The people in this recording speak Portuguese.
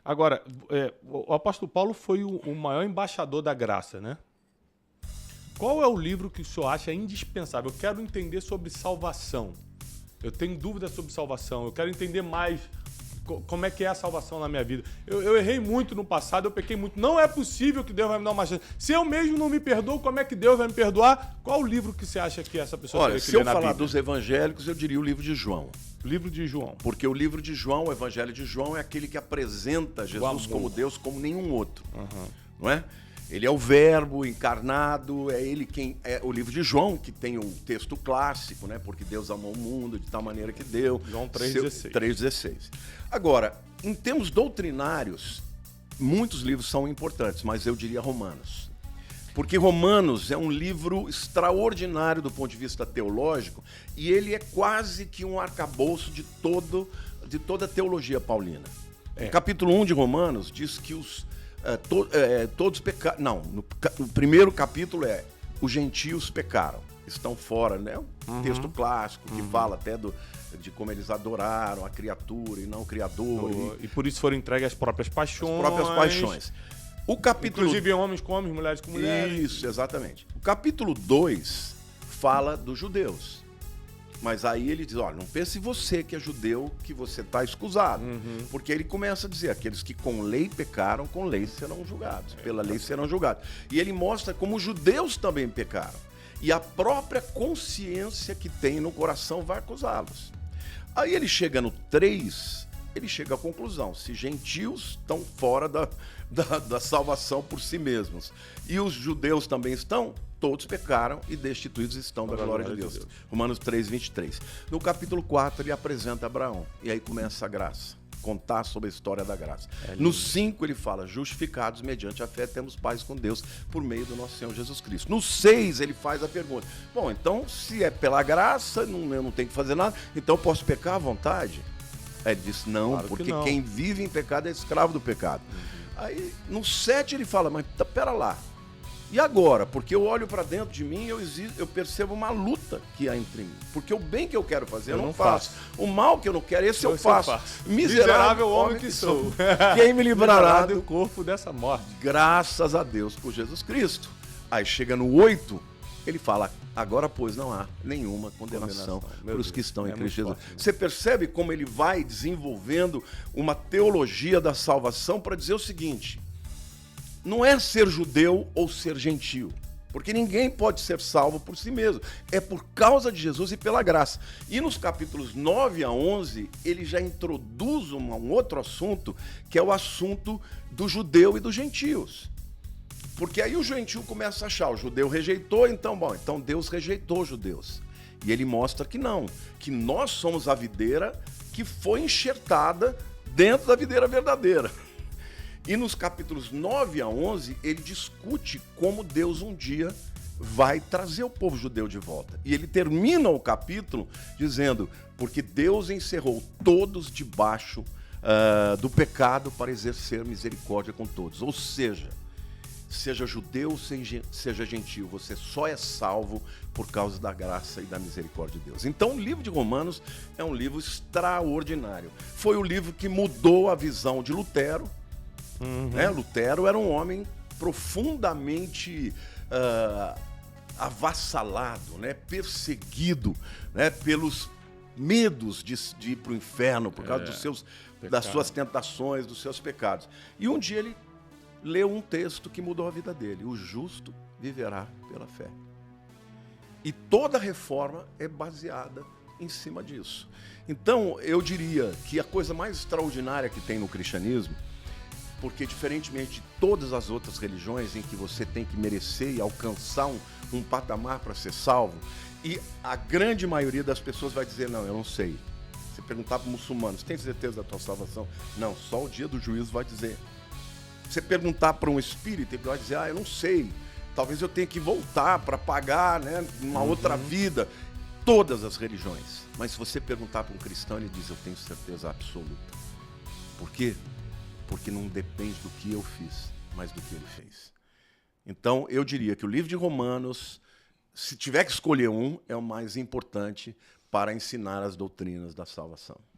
Agora, o apóstolo Paulo foi o maior embaixador da graça, né? Qual é o livro que o senhor acha indispensável? Eu quero entender sobre salvação. Eu tenho dúvidas sobre salvação. Eu quero entender mais como é que é a salvação na minha vida. Eu errei muito no passado, eu pequei muito. Não é possível que Deus vai me dar uma chance. Se eu mesmo não me perdoo, como é que Deus vai me perdoar? Qual o livro que você acha que essa pessoa Olha, teria que se eu ler na falar Bíblia? dos evangélicos, eu diria o livro de João. Livro de João. Porque o livro de João, o evangelho de João, é aquele que apresenta Jesus como Deus, como nenhum outro. Não é? Ele é o verbo encarnado, é ele quem é o livro de João, que tem o texto clássico, né? Porque Deus amou o mundo de tal maneira que deu. João 3,16. 3,16. Agora, em termos doutrinários, muitos livros são importantes, mas eu diria Romanos. Porque Romanos é um livro extraordinário do ponto de vista teológico e ele é quase que um arcabouço de toda a teologia paulina. O capítulo 1 de Romanos diz que todos pecaram. Não, no primeiro capítulo os gentios pecaram, estão fora, né? Um texto clássico que fala até de como eles adoraram a criatura e não o Criador. E por isso foram entregues às próprias paixões. As próprias paixões. O capítulo... Inclusive homens com homens, mulheres com mulheres. Isso, exatamente. O capítulo 2 fala dos judeus. Mas aí ele diz, olha, não pense você que é judeu que você está escusado. Porque ele começa a dizer, aqueles que com lei pecaram, com lei serão julgados. Pela lei serão julgados. E ele mostra como os judeus também pecaram. E a própria consciência que tem no coração vai acusá-los. Aí ele chega no 3, ele chega à conclusão, se gentios estão fora da salvação por si mesmos, e os judeus também estão, todos pecaram e destituídos estão da glória de Deus. Romanos 3, 23. No capítulo 4 ele apresenta Abraão, e aí começa a graça, contar sobre a história da graça. No 5 ele fala, justificados mediante a fé temos paz com Deus por meio do nosso Senhor Jesus Cristo. No 6 ele faz a pergunta, bom, então se é pela graça, eu não tenho que fazer nada, então eu posso pecar à vontade? Ele disse, não, claro, porque não. Quem vive em pecado é escravo do pecado. Aí no 7 ele fala, mas pera lá, e agora? Porque eu olho para dentro de mim e eu percebo uma luta que há entre mim. Porque o bem que eu quero fazer eu não faço. O mal que eu não quero, esse eu faço. Miserável homem que sou. Quem me livrará do corpo dessa morte? Graças a Deus por Jesus Cristo. Aí chega no 8, ele fala, agora pois não há nenhuma condenação para os que estão em Cristo Jesus. Você percebe como ele vai desenvolvendo uma teologia da salvação para dizer o seguinte, não é ser judeu ou ser gentio, porque ninguém pode ser salvo por si mesmo. É por causa de Jesus e pela graça. E nos capítulos 9 a 11, ele já introduz um outro assunto, que é o assunto do judeu e dos gentios. Porque aí o gentio começa a achar, o judeu rejeitou, então Deus rejeitou os judeus. E ele mostra que não, que nós somos a videira que foi enxertada dentro da videira verdadeira. E nos capítulos 9 a 11, ele discute como Deus um dia vai trazer o povo judeu de volta. E ele termina o capítulo dizendo, porque Deus encerrou todos debaixo do pecado para exercer misericórdia com todos. Ou seja, seja judeu, seja gentio, você só é salvo por causa da graça e da misericórdia de Deus. Então o livro de Romanos é um livro extraordinário. Foi o livro que mudou a visão de Lutero. Lutero era um homem profundamente avassalado, né? Perseguido, né? Pelos medos de ir para o inferno por causa das suas tentações, dos seus pecados. E um dia ele leu um texto que mudou a vida dele, o justo viverá pela fé. E toda reforma é baseada em cima disso. Então eu diria que a coisa mais extraordinária que tem no cristianismo, porque diferentemente de todas as outras religiões em que você tem que merecer e alcançar um patamar para ser salvo, e a grande maioria das pessoas vai dizer, não, eu não sei. Se perguntar para muçulmanos, tem certeza da tua salvação? Não, só o dia do juízo vai dizer. Você perguntar para um espírita, ele vai dizer, eu não sei, talvez eu tenha que voltar para pagar, né, uma outra vida. Todas as religiões. Mas se você perguntar para um cristão, ele diz, eu tenho certeza absoluta. Por quê? Porque não depende do que eu fiz, mas do que ele fez. Então, eu diria que o livro de Romanos, se tiver que escolher um, é o mais importante para ensinar as doutrinas da salvação.